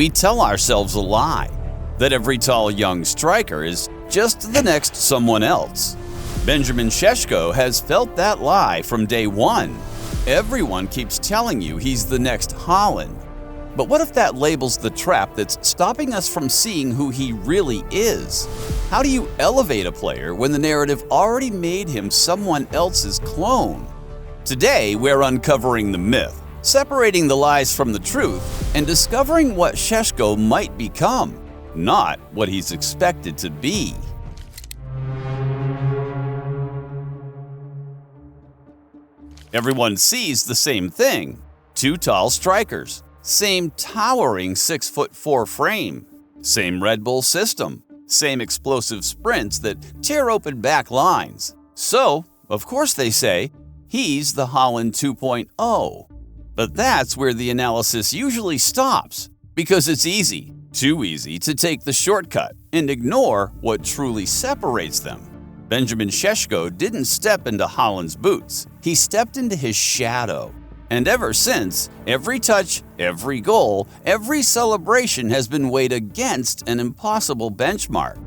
We tell ourselves a lie, that every tall young striker is just the next someone else. Benjamin Šeško has felt that lie from day one. Everyone keeps telling you he's the next Haaland. But what if that labels the trap that's stopping us from seeing who he really is? How do you elevate a player when the narrative already made him someone else's clone? Today, we're uncovering the myth, separating the lies from the truth, and discovering what Šeško might become, not what he's expected to be. Everyone sees the same thing: two tall strikers, same towering 6'4" frame, same Red Bull system, same explosive sprints that tear open back lines. So, of course they say, he's the Haaland 2.0. But that's where the analysis usually stops, because it's easy, too easy, to take the shortcut and ignore what truly separates them. Benjamin Šeško didn't step into Haaland's boots, he stepped into his shadow. And ever since, every touch, every goal, every celebration has been weighed against an impossible benchmark: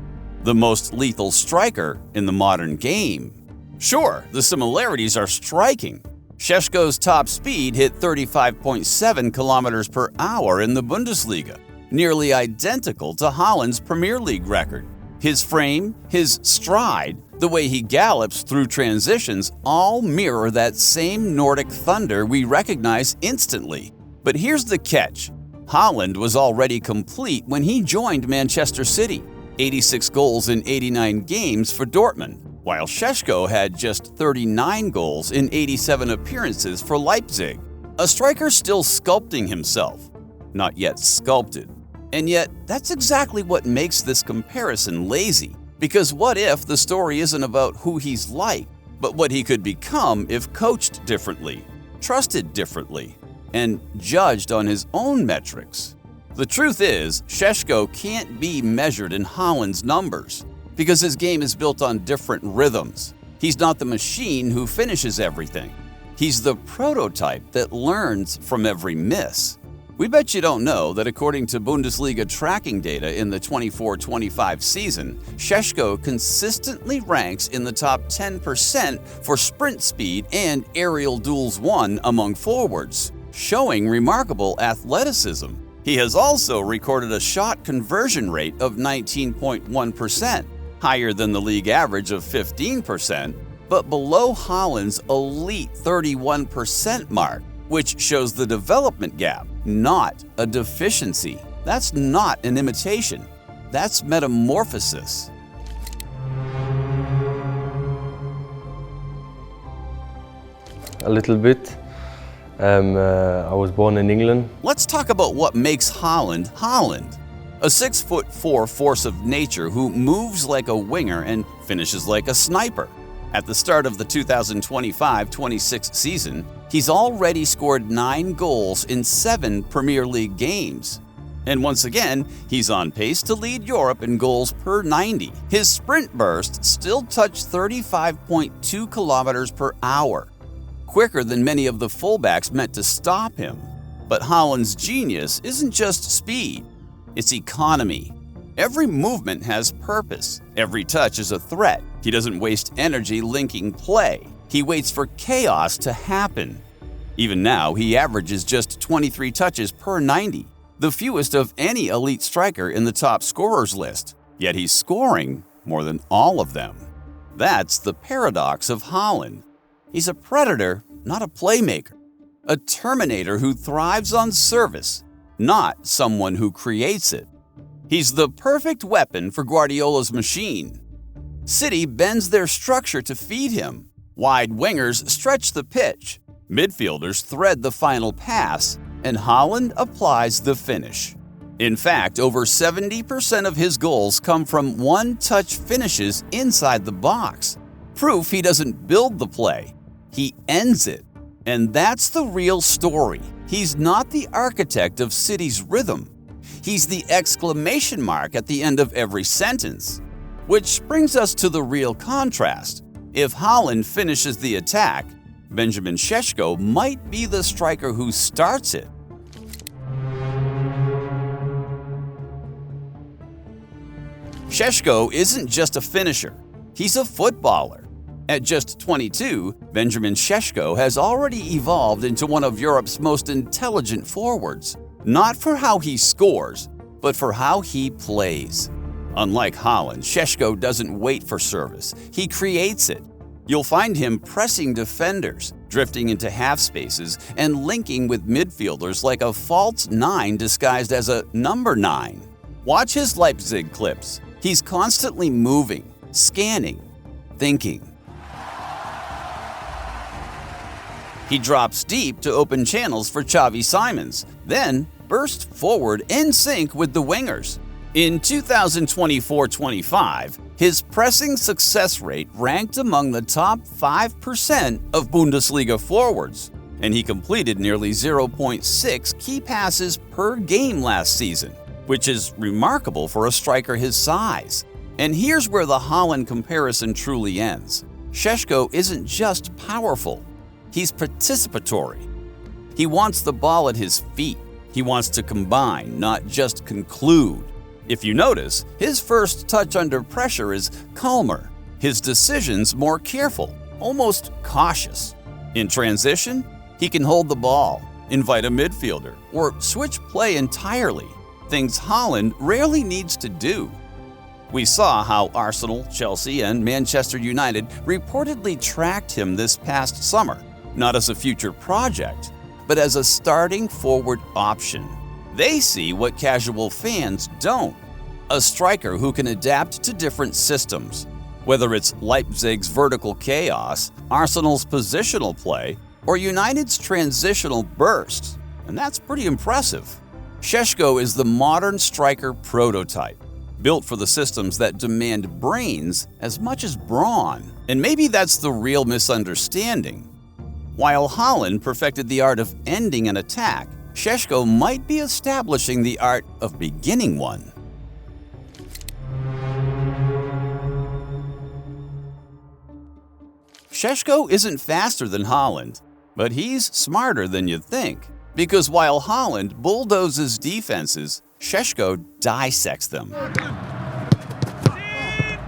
the most lethal striker in the modern game. Sure, the similarities are striking. Šeško's top speed hit 35.7 kilometers per hour in the Bundesliga, nearly identical to Haaland's Premier League record. His frame, his stride, the way he gallops through transitions all mirror that same Nordic thunder we recognize instantly. But here's the catch: Haaland was already complete when he joined Manchester City, 86 goals in 89 games for Dortmund, while Šeško had just 39 goals in 87 appearances for Leipzig. A striker still sculpting himself, not yet sculpted. And yet, that's exactly what makes this comparison lazy. Because what if the story isn't about who he's like, but what he could become if coached differently, trusted differently, and judged on his own metrics? The truth is, Šeško can't be measured in Haaland's numbers, because his game is built on different rhythms. He's not the machine who finishes everything. He's the prototype that learns from every miss. We bet you don't know that according to Bundesliga tracking data in the 24-25 season, Šeško consistently ranks in the top 10% for sprint speed and aerial duels won among forwards, showing remarkable athleticism. He has also recorded a shot conversion rate of 19.1%, higher than the league average of 15%, but below Haaland's elite 31% mark, which shows the development gap, not a deficiency. That's not an imitation. That's metamorphosis. A little bit. I was born in England. Let's talk about what makes Haaland Haaland. A 6'4" force of nature who moves like a winger and finishes like a sniper. At the start of the 2025-26 season, he's already scored 9 goals in 7 Premier League games. And once again, he's on pace to lead Europe in goals per 90. His sprint bursts still touch 35.2 kilometers per hour, quicker than many of the fullbacks meant to stop him. But Haaland's genius isn't just speed, it's economy. Every movement has purpose. Every touch is a threat. He doesn't waste energy linking play. He waits for chaos to happen. Even now, he averages just 23 touches per 90, the fewest of any elite striker in the top scorers list. Yet he's scoring more than all of them. That's the paradox of Haaland. He's a predator, not a playmaker. A terminator who thrives on service, not someone who creates it. He's the perfect weapon for Guardiola's machine. City bends their structure to feed him. Wide wingers stretch the pitch. Midfielders thread the final pass, and Haaland applies the finish. In fact, over 70% of his goals come from one-touch finishes inside the box. Proof he doesn't build the play, he ends it. And that's the real story. He's not the architect of City's rhythm. He's the exclamation mark at the end of every sentence. Which brings us to the real contrast. If Haaland finishes the attack, Benjamin Šeško might be the striker who starts it. Šeško isn't just a finisher, he's a footballer. At just 22, Benjamin Šeško has already evolved into one of Europe's most intelligent forwards, not for how he scores, but for how he plays. Unlike Haaland, Šeško doesn't wait for service, he creates it. You'll find him pressing defenders, drifting into half spaces, and linking with midfielders like a false 9 disguised as a number 9. Watch his Leipzig clips. He's constantly moving, scanning, thinking. He drops deep to open channels for Xavi Simons, then bursts forward in sync with the wingers. In 2024-25, his pressing success rate ranked among the top 5% of Bundesliga forwards, and he completed nearly 0.6 key passes per game last season, which is remarkable for a striker his size. And here's where the Haaland comparison truly ends. Šeško isn't just powerful, he's participatory. He wants the ball at his feet. He wants to combine, not just conclude. If you notice, his first touch under pressure is calmer, his decisions more careful, almost cautious. In transition, he can hold the ball, invite a midfielder, or switch play entirely, things Haaland rarely needs to do. We saw how Arsenal, Chelsea, and Manchester United reportedly tracked him this past summer, not as a future project, but as a starting forward option. They see what casual fans don't: a striker who can adapt to different systems, whether it's Leipzig's vertical chaos, Arsenal's positional play, or United's transitional bursts. And that's pretty impressive. Šeško is the modern striker prototype, built for the systems that demand brains as much as brawn. And maybe that's the real misunderstanding. While Haaland perfected the art of ending an attack, Šeško might be establishing the art of beginning one. Šeško isn't faster than Haaland, but he's smarter than you think. Because while Haaland bulldozes defenses, Šeško dissects them.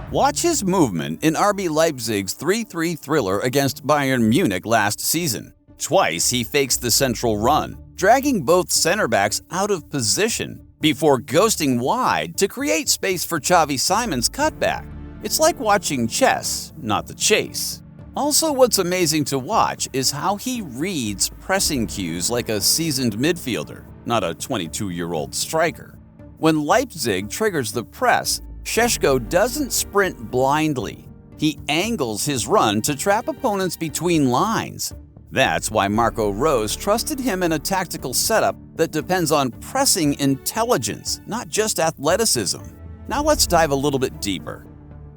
Watch his movement in RB Leipzig's 3-3 thriller against Bayern Munich last season. Twice he fakes the central run, dragging both center backs out of position before ghosting wide to create space for Xavi Simons' cutback. It's like watching chess, not the chase. Also, what's amazing to watch is how he reads pressing cues like a seasoned midfielder, not a 22-year-old striker. When Leipzig triggers the press, Šeško doesn't sprint blindly. He angles his run to trap opponents between lines. That's why Marco Rose trusted him in a tactical setup that depends on pressing intelligence, not just athleticism. Now let's dive a little bit deeper.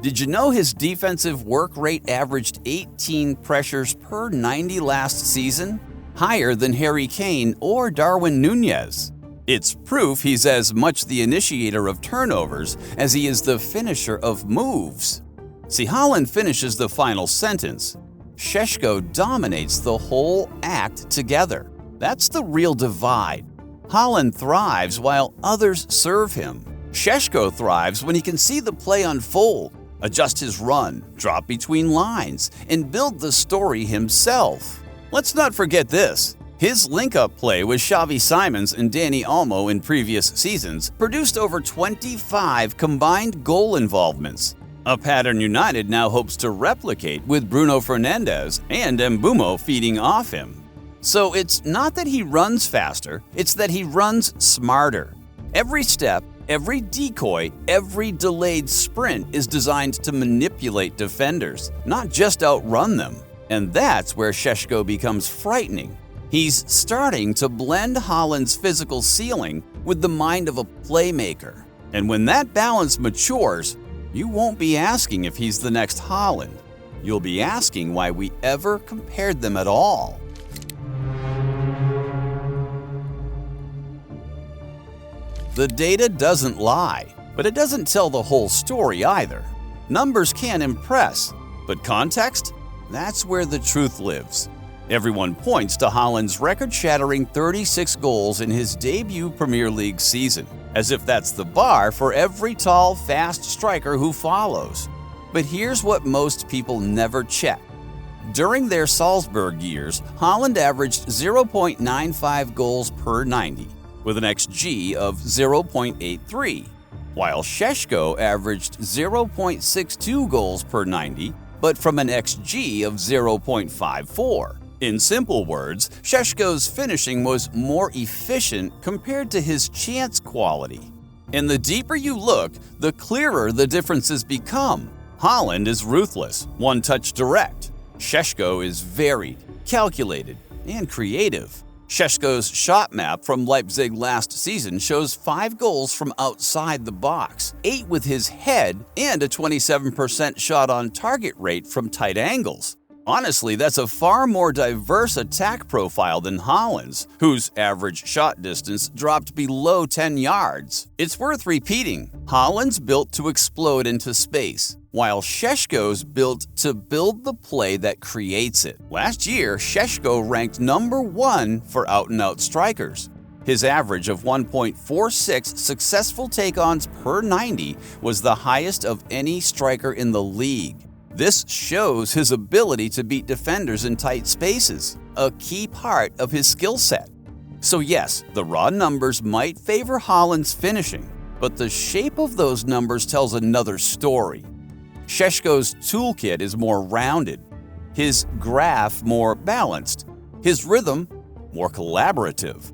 Did you know his defensive work rate averaged 18 pressures per 90 last season? Higher than Harry Kane or Darwin Núñez. It's proof he's as much the initiator of turnovers as he is the finisher of moves. See, Haaland finishes the final sentence. Šeško dominates the whole act together. That's the real divide. Haaland thrives while others serve him. Šeško thrives when he can see the play unfold, adjust his run, drop between lines, and build the story himself. Let's not forget this. His link-up play with Xavi Simons and Dani Olmo in previous seasons produced over 25 combined goal involvements, a pattern United now hopes to replicate with Bruno Fernandes and Mbeumo feeding off him. So it's not that he runs faster, it's that he runs smarter. Every step, every decoy, every delayed sprint is designed to manipulate defenders, not just outrun them. And that's where Šeško becomes frightening. He's starting to blend Haaland's physical ceiling with the mind of a playmaker. And when that balance matures, you won't be asking if he's the next Haaland. You'll be asking why we ever compared them at all. The data doesn't lie, but it doesn't tell the whole story either. Numbers can impress, but context? That's where the truth lives. Everyone points to Haaland's record-shattering 36 goals in his debut Premier League season. as if that's the bar for every tall, fast striker who follows. But here's what most people never check. During their Salzburg years, Haaland averaged 0.95 goals per 90, with an XG of 0.83, while Šeško averaged 0.62 goals per 90, but from an XG of 0.54. In simple words, Šeško's finishing was more efficient compared to his chance quality. And the deeper you look, the clearer the differences become. Haaland is ruthless, one-touch direct. Šeško is varied, calculated, and creative. Šeško's shot map from Leipzig last season shows 5 goals from outside the box, 8 with his head, and a 27% shot on target rate from tight angles. Honestly, that's a far more diverse attack profile than Haaland's, whose average shot distance dropped below 10 yards. It's worth repeating, Haaland's built to explode into space, while Šeško's built to build the play that creates it. Last year, Šeško ranked number 1 for out-and-out strikers. His average of 1.46 successful take-ons per 90 was the highest of any striker in the league. This shows his ability to beat defenders in tight spaces, a key part of his skill set. So yes, the raw numbers might favor Haaland's finishing, but the shape of those numbers tells another story. Šeško's toolkit is more rounded, his graph more balanced, his rhythm more collaborative.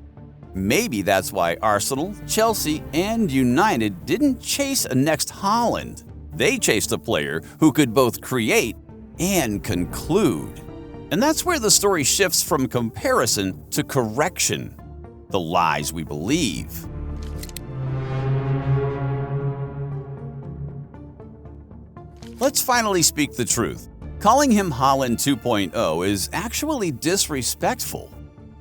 Maybe that's why Arsenal, Chelsea, and United didn't chase a next Haaland. They chased a player who could both create and conclude. And that's where the story shifts from comparison to correction, the lies we believe. Let's finally speak the truth. Calling him Haaland 2.0 is actually disrespectful.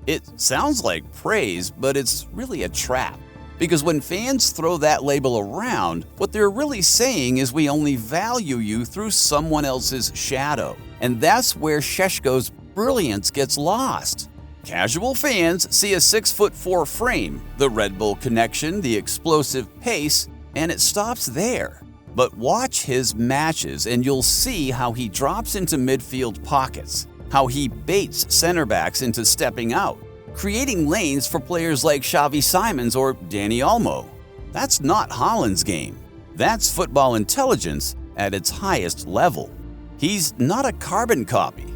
It sounds like praise, but it's really a trap. Because when fans throw that label around, what they're really saying is we only value you through someone else's shadow. And that's where Šeško's brilliance gets lost. Casual fans see a 6'4" frame, the Red Bull connection, the explosive pace, and it stops there. But watch his matches and you'll see how he drops into midfield pockets, how he baits center backs into stepping out, creating lanes for players like Xavi Simons or Dani Olmo. That's not Haaland's game. That's football intelligence at its highest level. He's not a carbon copy.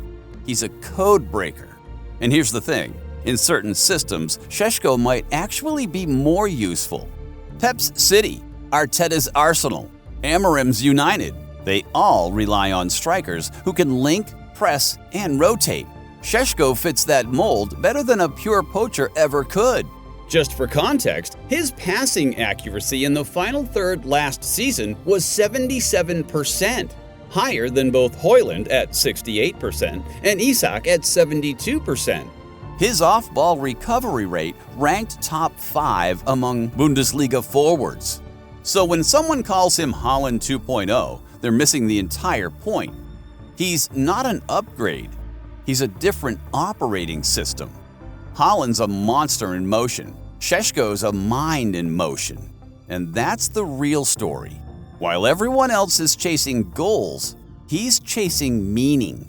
He's a code breaker. And here's the thing. In certain systems, Šeško might actually be more useful. Pep's City, Arteta's Arsenal, Amorim's United, they all rely on strikers who can link, press, and rotate. Šeško fits that mold better than a pure poacher ever could. Just for context, his passing accuracy in the final third last season was 77%, higher than both Haaland at 68% and Isak at 72%. His off-ball recovery rate ranked top 5 among Bundesliga forwards. So when someone calls him Haaland 2.0, they're missing the entire point. He's not an upgrade. He's a different operating system. Haaland's a monster in motion. Šeško's a mind in motion. And that's the real story. While everyone else is chasing goals, he's chasing meaning.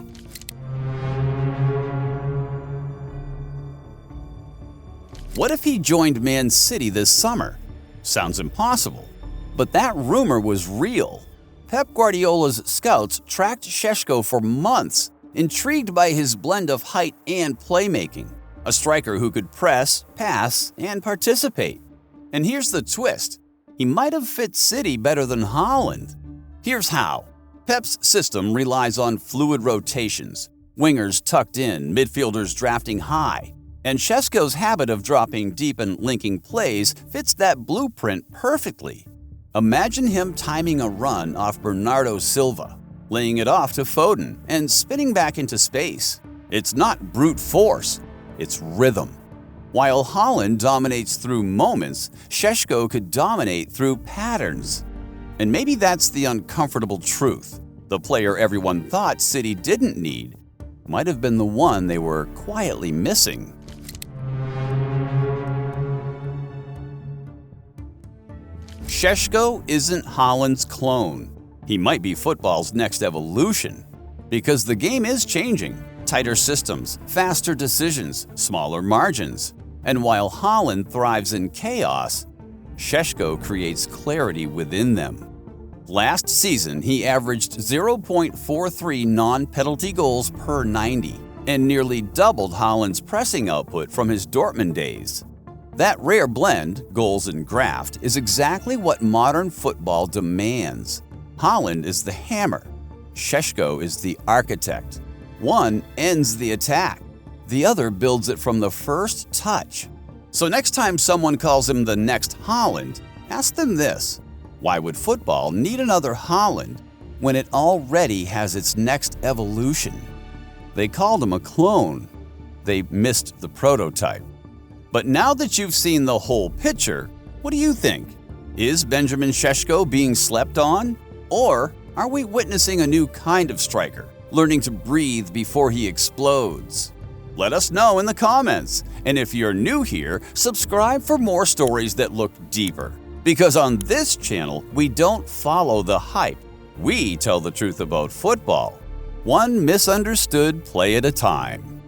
What if he joined Man City this summer? Sounds impossible. But that rumor was real. Pep Guardiola's scouts tracked Šeško for months, intrigued by his blend of height and playmaking, a striker who could press, pass, and participate. And here's the twist. He might have fit City better than Haaland. Here's how. Pep's system relies on fluid rotations, wingers tucked in, midfielders drafting high. And Šeško's habit of dropping deep and linking plays fits that blueprint perfectly. Imagine him timing a run off Bernardo Silva, laying it off to Foden, and spinning back into space. It's not brute force, it's rhythm. While Haaland dominates through moments, Šeško could dominate through patterns. And maybe that's the uncomfortable truth. The player everyone thought City didn't need might have been the one they were quietly missing. Šeško isn't Haaland's clone. He might be football's next evolution. Because the game is changing. Tighter systems, faster decisions, smaller margins. And while Haaland thrives in chaos, Šeško creates clarity within them. Last season, he averaged 0.43 non-penalty goals per 90 and nearly doubled Haaland's pressing output from his Dortmund days. That rare blend, goals and graft, is exactly what modern football demands. Haaland is the hammer. Šeško is the architect. One ends the attack. The other builds it from the first touch. So next time someone calls him the next Haaland, ask them this: why would football need another Haaland when it already has its next evolution? They called him a clone. They missed the prototype. But now that you've seen the whole picture, what do you think? Is Benjamin Šeško being slept on? Or are we witnessing a new kind of striker, learning to breathe before he explodes? Let us know in the comments. And if you're new here, subscribe for more stories that look deeper. Because on this channel, we don't follow the hype. We tell the truth about football, one misunderstood play at a time.